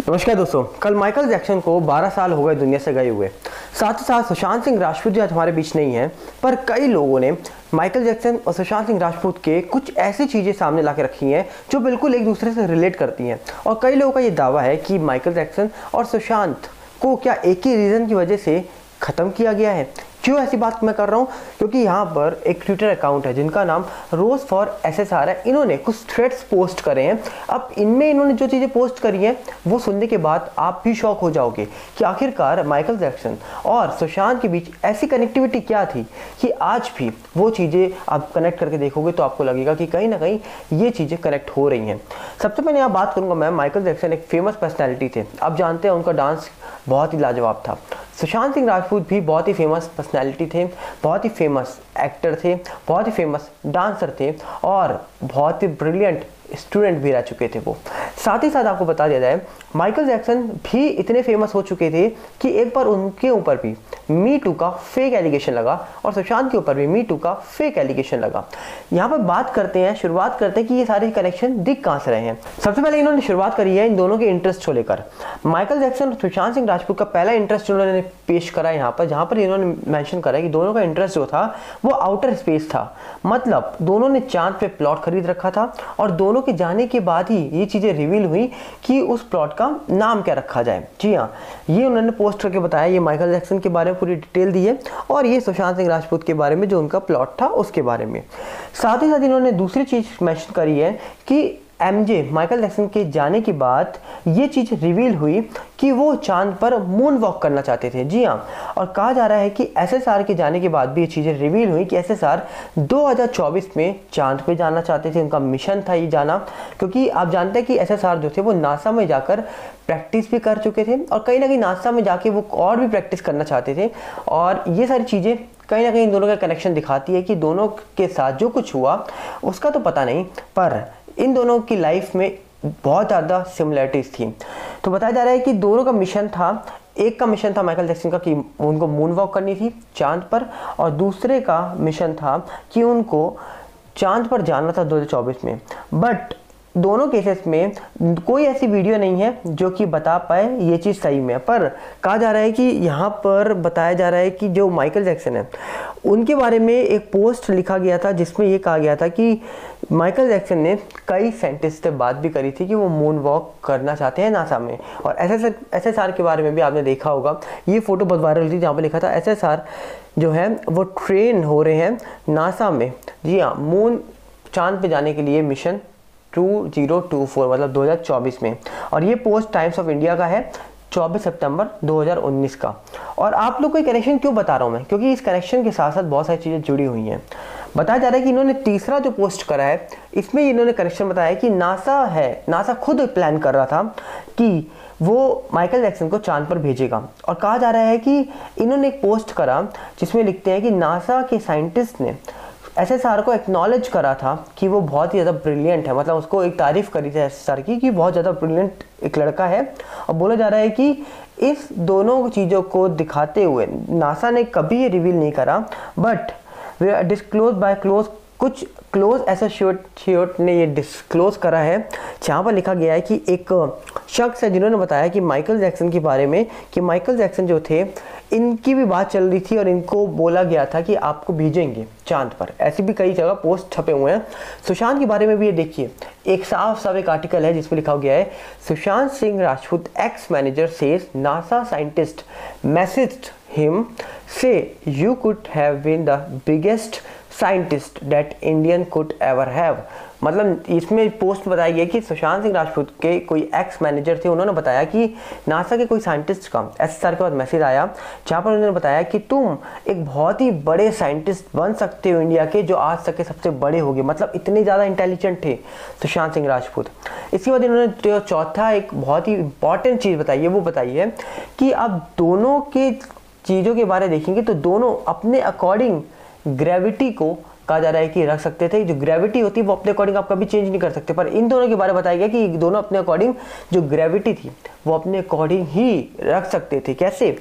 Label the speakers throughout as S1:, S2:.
S1: नमस्कार दोस्तों, कल माइकल जैक्सन को 12 साल हो गए दुनिया से गए हुए। साथ ही साथ सुशांत सिंह राजपूत जो आज हमारे बीच नहीं है, पर कई लोगों ने माइकल जैक्सन और सुशांत सिंह राजपूत के कुछ ऐसी चीज़ें सामने ला के रखी हैं जो बिल्कुल एक दूसरे से रिलेट करती हैं। और कई लोगों का ये दावा है कि माइकल जैक्सन और सुशांत को क्या एक ही रीज़न की वजह से ख़त्म किया गया है। क्यों ऐसी बात मैं कर रहा हूँ? क्योंकि यहाँ पर एक ट्विटर अकाउंट है जिनका नाम रोज फॉर एसएसआर है। इन्होंने कुछ थ्रेड्स पोस्ट करे हैं। अब इनमें इन्होंने जो चीज़ें पोस्ट करी हैं वो सुनने के बाद आप भी शॉक हो जाओगे कि आखिरकार माइकल जैक्सन और सुशांत के बीच ऐसी कनेक्टिविटी क्या थी कि आज भी वो चीज़ें आप कनेक्ट करके देखोगे तो आपको लगेगा कि कहीं ना कहीं ये चीज़ें कनेक्ट हो रही हैं। सबसे पहले यहाँ बात करूँगा मैं, माइकल जैक्सन एक फेमस पर्सनैलिटी थे। आप जानते हैं उनका डांस बहुत ही लाजवाब था। सुशांत सिंह राजपूत भी बहुत ही फेमस पर्सनैलिटी थे, बहुत ही फेमस एक्टर थे, बहुत ही फेमस डांसर थे और बहुत ही ब्रिलियंट स्टूडेंट भी रह चुके थे वो। साथ ही साथ आपको बता दिया जाए, माइकल जैक्सन भी इतने फेमस हो चुके थे कि एक बार उनके ऊपर भी मी टू का फेक एलिगेशन लगा और सुशांत के ऊपर भी मी टू का फेक एलिगेशन लगा। यहाँ पर बात करते हैं, शुरुआत करते हैं कि ये सारे कनेक्शन दिख कहाँ से रहे हैं। सबसे पहले इन्होंने शुरुआत करी है इन दोनों के इंटरेस्ट को लेकर। माइकल जैक्सन और सुशांत सिंह राजपूत का पहला इंटरेस्ट उन्होंने पेश करा यहाँ पर, जहाँ पर इन्होंने मेंशन करा कि दोनों का इंटरेस्ट जो था वो आउटर स्पेस था। मतलब दोनों ने चांद पे प्लॉट खरीद रखा था और दोनों के जाने के बाद ही ये चीज़ें रिवील हुई कि उस प्लॉट का नाम क्या रखा जाए। जी हाँ, ये उन्होंने पोस्ट करके बताया। ये माइकल जैक्सन के बारे में पूरी डिटेल दी है और ये सुशांत सिंह राजपूत के बारे में जो उनका प्लॉट था उसके बारे में। साथ ही साथ इन्होंने दूसरी चीज़ मेंशन करी है कि एमजे माइकल जैक्सन के जाने के बाद ये चीज़ रिवील हुई कि वो चांद पर मून वॉक करना चाहते थे। जी हाँ, और कहा जा रहा है कि एसएसआर के जाने के बाद भी ये चीज़ें रिवील हुई कि एसएसआर 2024 में चांद पे जाना चाहते थे। उनका मिशन था ये जाना, क्योंकि आप जानते हैं कि एसएसआर जो थे वो नासा में जाकर प्रैक्टिस भी कर चुके थे और कहीं ना कहीं नासा में जाके वो और भी प्रैक्टिस करना चाहते थे। और ये सारी चीज़ें कहीं ना कहीं इन दोनों का कनेक्शन दिखाती है कि दोनों के साथ जो कुछ हुआ उसका तो पता नहीं, पर इन दोनों की लाइफ में बहुत ज़्यादा सिमिलरिटीज़ थी। तो बताया जा रहा है कि दोनों का मिशन था, एक का मिशन था माइकल जैक्सन का कि उनको मून वॉक करनी थी चांद पर, और दूसरे का मिशन था कि उनको चांद पर जाना था 2024 में। बट दोनों केसेस में कोई ऐसी वीडियो नहीं है जो कि बता पाए ये चीज़ सही में। पर कहा जा रहा है कि यहाँ पर बताया जा रहा है कि जो माइकल जैक्सन है उनके बारे में एक पोस्ट लिखा गया था जिसमें ये कहा गया था कि माइकल जैक्सन ने कई साइंटिस्ट से बात भी करी थी कि वो मून वॉक करना चाहते हैं नासा में। और एसएसआर के बारे में भी आपने देखा होगा, ये फोटो बहुत वायरल थी जहाँ पर लिखा था एसएसआर जो है वो ट्रेन हो रहे हैं नासा में। जी हाँ, मून चांद पे जाने के लिए मिशन 2024 मतलब 2024 में। और ये पोस्ट टाइम्स ऑफ इंडिया का है 24 सितंबर 2019 का। और आप लोग को कनेक्शन क्यों बता रहा हूँ मैं, क्योंकि इस कनेक्शन के साथ साथ बहुत सारी चीज़ें जुड़ी हुई हैं। बताया जा रहा है कि इन्होंने तीसरा जो पोस्ट करा है इसमें इन्होंने कनेक्शन बताया कि नासा खुद प्लान कर रहा था कि वो माइकल जैक्सन को चांद पर भेजेगा। और कहा जा रहा है कि इन्होंने एक पोस्ट करा जिसमें लिखते हैं कि नासा के साइंटिस्ट ने एसएसआर को एक्नॉलेज करा था कि वो बहुत ही ज़्यादा ब्रिलियंट है। मतलब उसको एक तारीफ़ करी थी एसएसआर की कि बहुत ज़्यादा ब्रिलियंट एक लड़का है। और बोला जा रहा है कि इस दोनों चीज़ों को दिखाते हुए नासा ने कभी ये रिवील नहीं करा, but way disclose bye close, कुछ क्लोज एसोसिएट ने ये डिस्क्लोज करा है, जहाँ पर लिखा गया है कि एक शख्स है जिन्होंने बताया कि माइकल जैक्सन के बारे में कि माइकल जैक्सन जो थे इनकी भी बात चल रही थी और इनको बोला गया था कि आपको भेजेंगे चांद पर। ऐसी भी कई जगह पोस्ट छपे हुए हैं। सुशांत के बारे में भी ये देखिए, एक साफ एक आर्टिकल है जिसमें लिखा गया है Sushant Singh Rajput ex manager says NASA scientist messaged him say you could have been the biggest scientist that Indian could ever have. मतलब इसमें पोस्ट बताई गई कि सुशांत सिंह राजपूत के कोई एक्स मैनेजर थे, उन्होंने बताया कि नासा के कोई साइंटिस्ट का एसएसआर के बाद मैसेज आया जहाँ पर उन्होंने बताया कि तुम एक बहुत ही बड़े साइंटिस्ट बन सकते हो इंडिया के, जो आज तक के सबसे बड़े होंगे। मतलब इतने ज़्यादा इंटेलिजेंट थे सुशांत सिंह राजपूत। इसके बाद इन्होंने चौथा एक बहुत ही इंपॉर्टेंट चीज़ बताई है, वो बताई है कि आप दोनों के चीज़ों के बारे में देखेंगे तो दोनों अपने अकॉर्डिंग ग्रेविटी को कहा जा रहा है कि रख सकते थे। जो ग्रेविटी होती है वो अपने अकॉर्डिंग आप कभी चेंज नहीं कर सकते, पर इन दोनों के बारे में बताया गया कि दोनों अपने अकॉर्डिंग जो ग्रेविटी थी वो अपने अकॉर्डिंग ही रख सकते थे। कैसे?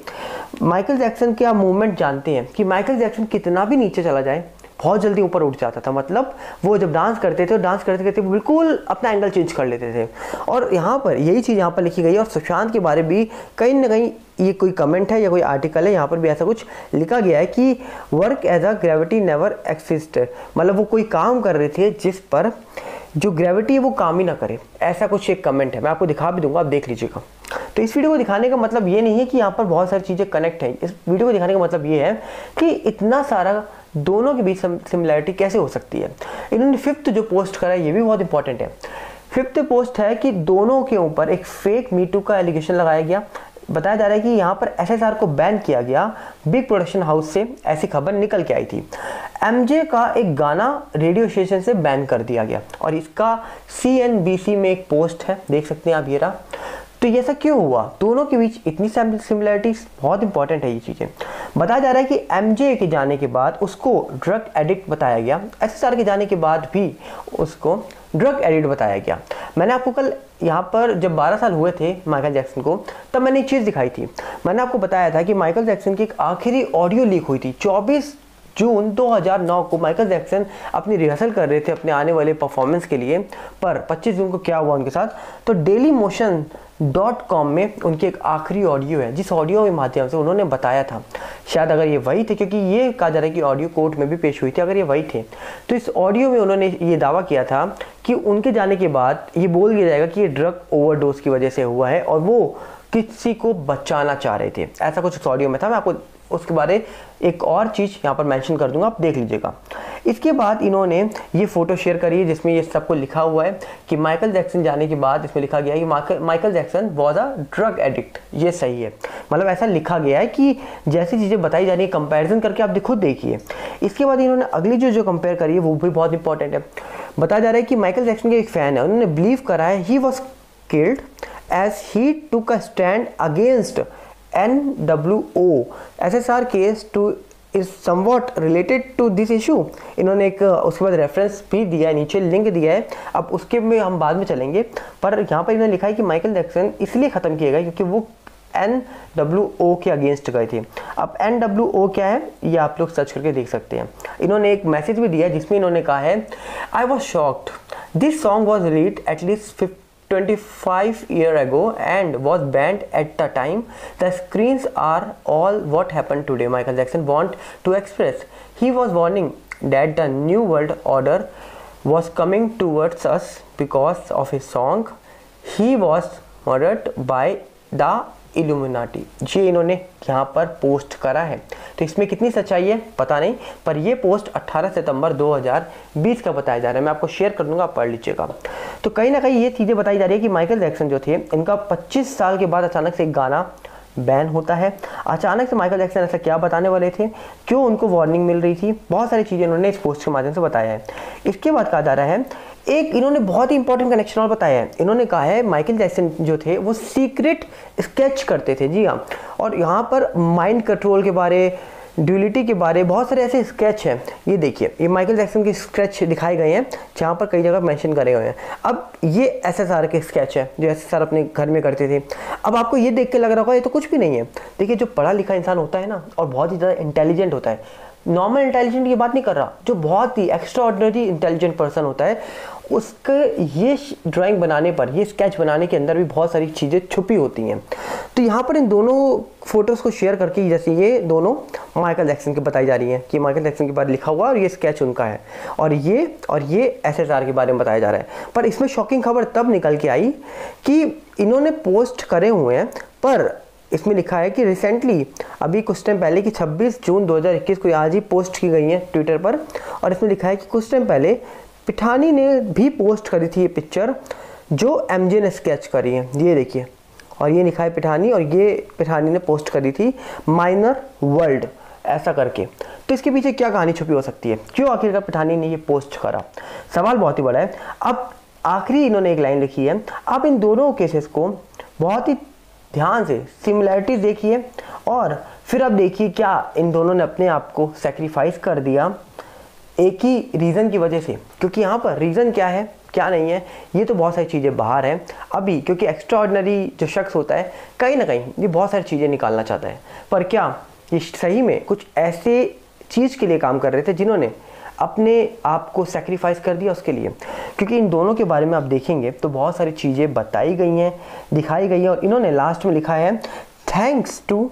S1: माइकल जैक्सन के आप मूवमेंट जानते हैं कि माइकल जैक्सन कितना भी नीचे चला जाए, बहुत जल्दी ऊपर उठ जाता था। मतलब वो जब डांस करते थे, डांस करते करते बिल्कुल अपना एंगल चेंज कर लेते थे। और यहाँ पर यही चीज़ यहाँ पर लिखी गई है। और सुशांत के बारे भी कहीं ना कहीं ये कोई कमेंट है या कोई आर्टिकल है, यहाँ पर भी ऐसा कुछ लिखा गया है कि work as a gravity never existed, मतलब वो कोई काम कर रहे थे जिस पर जो ग्रेविटी है वो काम ही ना करे, ऐसा कुछ एक कमेंट है। मैं आपको दिखा भी दूंगा, आप देख लीजिएगा। तो इस वीडियो को दिखाने का मतलब ये नहीं है कि यहाँ पर बहुत सारी चीज़ें कनेक्ट हैं। इस वीडियो को दिखाने का मतलब ये है कि इतना सारा दोनों के बीच सिमिलैरिटी कैसे हो सकती है। इन्होंने 5th जो पोस्ट करा है ये भी बहुत इंपॉर्टेंट है। 5th पोस्ट है कि दोनों के ऊपर एक फेक मीटू का एलिगेशन लगाया गया। बताया जा रहा है कि यहाँ पर एसएसआर को बैन किया गया बिग प्रोडक्शन हाउस से, ऐसी खबर निकल के आई थी। एमजे का एक गाना रेडियो स्टेशन से बैन कर दिया गया और इसका CNBC में एक पोस्ट है, देख सकते हैं आप ये रहा। तो ये ऐसा क्यों हुआ, दोनों के बीच इतनी सिमिलरिटीज, बहुत इंपॉर्टेंट है ये चीज़ें। बताया जा रहा है कि एमजे के जाने के बाद उसको ड्रग एडिक्ट बताया गया, एसएसआर के जाने के बाद भी उसको ड्रग एडिक्ट बताया गया। मैंने आपको कल यहाँ पर जब 12 साल हुए थे माइकल जैक्सन को, तब मैंने एक चीज़ दिखाई थी। मैंने आपको बताया था कि माइकल जैक्सन की एक आखिरी ऑडियो लीक हुई थी। 24 जून 2009 को माइकल जैक्सन अपनी रिहर्सल कर रहे थे अपने आने वाले परफॉर्मेंस के लिए। पर 25 जून को क्या हुआ उनके साथ, तो dailymotion.com में उनकी एक आखिरी ऑडियो है, जिस ऑडियो के माध्यम से उन्होंने बताया था, शायद अगर ये वही थे, क्योंकि ये कहा जा रहा है कि ऑडियो कोर्ट में भी पेश हुई थी, अगर ये वही थे तो इस ऑडियो में उन्होंने ये दावा किया था कि उनके जाने के बाद ये बोल दिया जाएगा कि ये ड्रग ओवरडोज की वजह से हुआ है और वो किसी को बचाना चाह रहे थे, ऐसा कुछ उस ऑडियो में था। मैं आपको उसके बारे एक और चीज़ यहाँ पर मेंशन कर दूंगा, आप देख लीजिएगा। इसके बाद इन्होंने ये फोटो शेयर करी है जिसमें ये सबको लिखा हुआ है कि माइकल जैक्सन जाने के बाद इसमें लिखा गया है कि Michael Jackson was a drug addict. ये सही है, मतलब ऐसा लिखा गया है कि जैसी चीज़ें बताई जा रही है कंपेरिजन करके आप खुद देखिए। इसके बाद इन्होंने अगली जो कंपेयर करी है वो भी बहुत इंपॉर्टेंट है। बताया जा रहा है कि माइकल जैक्सन के एक फ़ैन है, उन्होंने बिलीव करा है he was killed as he took a stand against NWO SSR case to is somewhat related to this issue। इन्होंने एक उसके बाद रेफरेंस भी दिया है, नीचे लिंक दिया है, अब उसके में हम बाद में चलेंगे। पर यहाँ पर इन्होंने लिखा है कि माइकल जैक्सन इसलिए ख़त्म किया गया क्योंकि वो NWO के अगेंस्ट गए थे। अब NWO क्या है ये आप लोग सर्च करके देख सकते हैं। इन्होंने एक मैसेज भी दिया जिसमें इन्होंने कहा है I was shocked this song was released at least 25 years ago and was banned at the time. The screens are all what happened today. Michael Jackson want to express. He was warning that the new world order was coming towards us because of his song. He was murdered by the illuminati. ये इन्होंने यहाँ पर post करा है। तो इसमें कितनी सच्चाई है पता नहीं, पर ये पोस्ट 18 सितंबर 2020 का बताया जा रहा है। मैं आपको शेयर कर दूंगा, आप पढ़ लीजिएगा। तो कहीं ना कहीं ये चीज़ें बताई जा रही है कि माइकल जैक्सन जो थे, इनका 25 साल के बाद अचानक से एक गाना बैन होता है। अचानक से माइकल जैक्सन ऐसा क्या बताने वाले थे, क्यों उनको वार्निंग मिल रही थी, बहुत सारी चीज़ें इन्होंने इस पोस्ट के माध्यम से बताया है। इसके बाद कहा जा रहा है एक इन्होंने बहुत ही इंपॉर्टेंट कनेक्शन और बताया है। इन्होंने कहा है माइकल जैक्सन जो थे वो सीक्रेट स्केच करते थे। जी हाँ, और यहाँ पर माइंड कंट्रोल के बारे, ड्यूलिटी के बारे बहुत सारे ऐसे स्केच हैं। ये देखिए, ये माइकल जैक्सन के स्केच दिखाए गए हैं जहाँ पर कई जगह मेंशन करे हुए हैं। अब ये एसएसआर के स्केच है जो एसएसआर अपने घर में करते थे। अब आपको ये देख के लग रहा होगा ये तो कुछ भी नहीं है। देखिए, जो पढ़ा लिखा इंसान होता है ना और बहुत ही ज़्यादा इंटेलिजेंट होता है, नॉर्मल इंटेलिजेंट की बात नहीं कर रहा, जो बहुत ही एक्स्ट्रा ऑर्डिनरी इंटेलिजेंट पर्सन होता है, उसके ये ड्राइंग बनाने पर, ये स्केच बनाने के अंदर भी बहुत सारी चीज़ें छुपी होती हैं। तो यहाँ पर इन दोनों फोटोज़ को शेयर करके, जैसे ये दोनों माइकल जैक्सन की बताई जा रही हैं कि माइकल जैक्सन के बारे लिखा हुआ और ये स्केच उनका है, और ये एसएसआर के बारे में बताया जा रहा है। पर इसमें शॉकिंग खबर तब निकल के आई कि इन्होंने पोस्ट करे हुए हैं, पर इसमें लिखा है कि रिसेंटली अभी कुछ टाइम पहले कि 26 जून 2021 को आज ही पोस्ट की गई है ट्विटर पर, और इसमें लिखा है कि कुछ टाइम पहले पिठानी ने भी पोस्ट करी थी ये पिक्चर जो एमजे ने स्केच करी है। ये देखिए, और ये लिखा है पिठानी, और ये पिठानी ने पोस्ट करी थी माइनर वर्ल्ड ऐसा करके। तो इसके पीछे क्या कहानी छुपी हो सकती है, क्यों आखिरकार पिठानी ने ये पोस्ट करा, सवाल बहुत ही बड़ा है। अब आखिरी इन्होंने एक लाइन लिखी है, आप इन दोनों केसेस को बहुत ही ध्यान से सिमिलैरिटीज देखिए और फिर अब देखिए क्या इन दोनों ने अपने आप को सेक्रीफाइस कर दिया एक ही रीज़न की वजह से। क्योंकि यहाँ पर रीज़न क्या है क्या नहीं है ये तो बहुत सारी चीज़ें बाहर हैं अभी, क्योंकि एक्स्ट्रा ऑर्डिनरी जो शख्स होता है कहीं ना कहीं ये बहुत सारी चीज़ें निकालना चाहता है। पर क्या ये सही में कुछ ऐसे चीज़ के लिए काम कर रहे थे जिन्होंने अपने आप को सेक्रीफाइस कर दिया उसके लिए, क्योंकि इन दोनों के बारे में आप देखेंगे तो बहुत सारी चीज़ें बताई गई हैं, दिखाई गई हैं, और इन्होंने लास्ट में लिखा है thanks to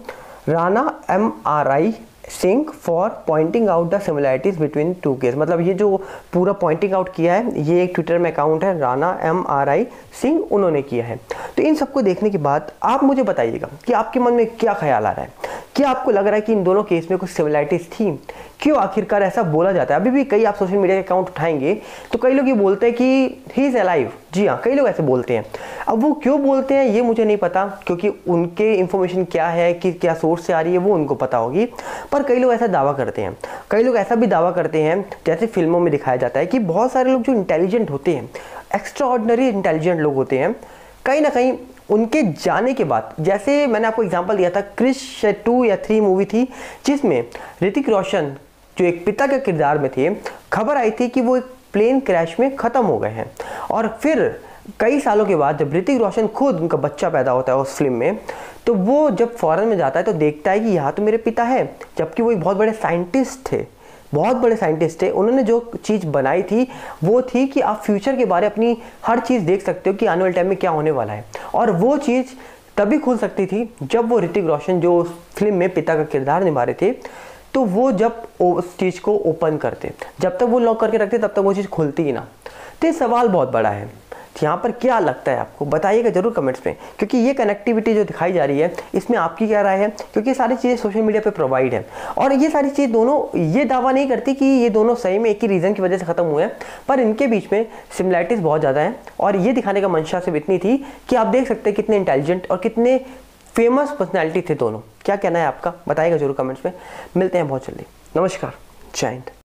S1: Rana MRI Singh for pointing out the similarities between two case. मतलब ये जो पूरा पॉइंटिंग आउट किया है, ये एक ट्विटर में अकाउंट है राणा MRI सिंह, उन्होंने किया है। तो इन सबको देखने के बाद आप मुझे बताइएगा कि आपके मन में क्या ख्याल आ रहा है, क्या आपको लग रहा है कि इन दोनों केस में कुछ सिमिलैरिटीज थी, क्यों आखिरकार ऐसा बोला जाता है। अभी भी कई आप सोशल मीडिया के अकाउंट उठाएंगे तो कई लोग ये बोलते हैं कि ही इज़ अलाइव। जी हाँ, कई लोग ऐसे बोलते हैं। अब वो क्यों बोलते हैं ये मुझे नहीं पता, क्योंकि उनके इन्फॉर्मेशन क्या है, कि क्या सोर्स से आ रही है, वो उनको पता होगी। पर कई लोग ऐसा दावा करते हैं, कई लोग ऐसा भी दावा करते हैं जैसे फिल्मों में दिखाया जाता है कि बहुत सारे लोग जो इंटेलिजेंट होते हैं, एक्स्ट्रा ऑर्डिनरी इंटेलिजेंट लोग होते हैं, कहीं ना कहीं उनके जाने के बाद, जैसे मैंने आपको एग्जांपल दिया था क्रिश 2 या 3 मूवी थी जिसमें ऋतिक रोशन जो एक पिता के किरदार में थे, खबर आई थी कि वो एक प्लेन क्रैश में ख़त्म हो गए हैं। और फिर कई सालों के बाद जब ऋतिक रोशन खुद, उनका बच्चा पैदा होता है उस फिल्म में, तो वो जब फॉरेन में जाता है तो देखता है कि यहाँ तो मेरे पिता है, जबकि वो एक बहुत बड़े साइंटिस्ट थे, बहुत बड़े साइंटिस्ट थे। उन्होंने जो चीज़ बनाई थी वो थी कि आप फ्यूचर के बारे अपनी हर चीज़ देख सकते हो कि आने वाले टाइम में क्या होने वाला है। और वो चीज़ तभी खुल सकती थी जब वो ऋतिक रोशन जो उस फिल्म में पिता का किरदार निभा रहे थे, तो वो जब उस चीज़ को ओपन करते, जब तक वो लॉक करके रखते तब तक वो चीज़ खुलती ही ना। तो ये सवाल बहुत बड़ा है। यहाँ पर क्या लगता है आपको, बताइएगा जरूर कमेंट्स में, क्योंकि ये कनेक्टिविटी जो दिखाई जा रही है इसमें आपकी क्या राय है, क्योंकि ये सारी चीज़ें सोशल मीडिया पे प्रोवाइड है। और ये सारी चीज़ दोनों ये दावा नहीं करती कि ये दोनों सही में एक ही रीज़न की वजह से ख़त्म हुए हैं, पर इनके बीच में सिमिलैरिटीज़ बहुत ज़्यादा हैं। और ये दिखाने का मंशा सिर्फ इतनी थी कि आप देख सकते हैं कितने इंटेलिजेंट और कितने फेमस पर्सनैलिटी थे दोनों। क्या कहना है आपका, बताइएगा जरूर कमेंट्स में। मिलते हैं बहुत जल्दी। नमस्कार, जय हिंद।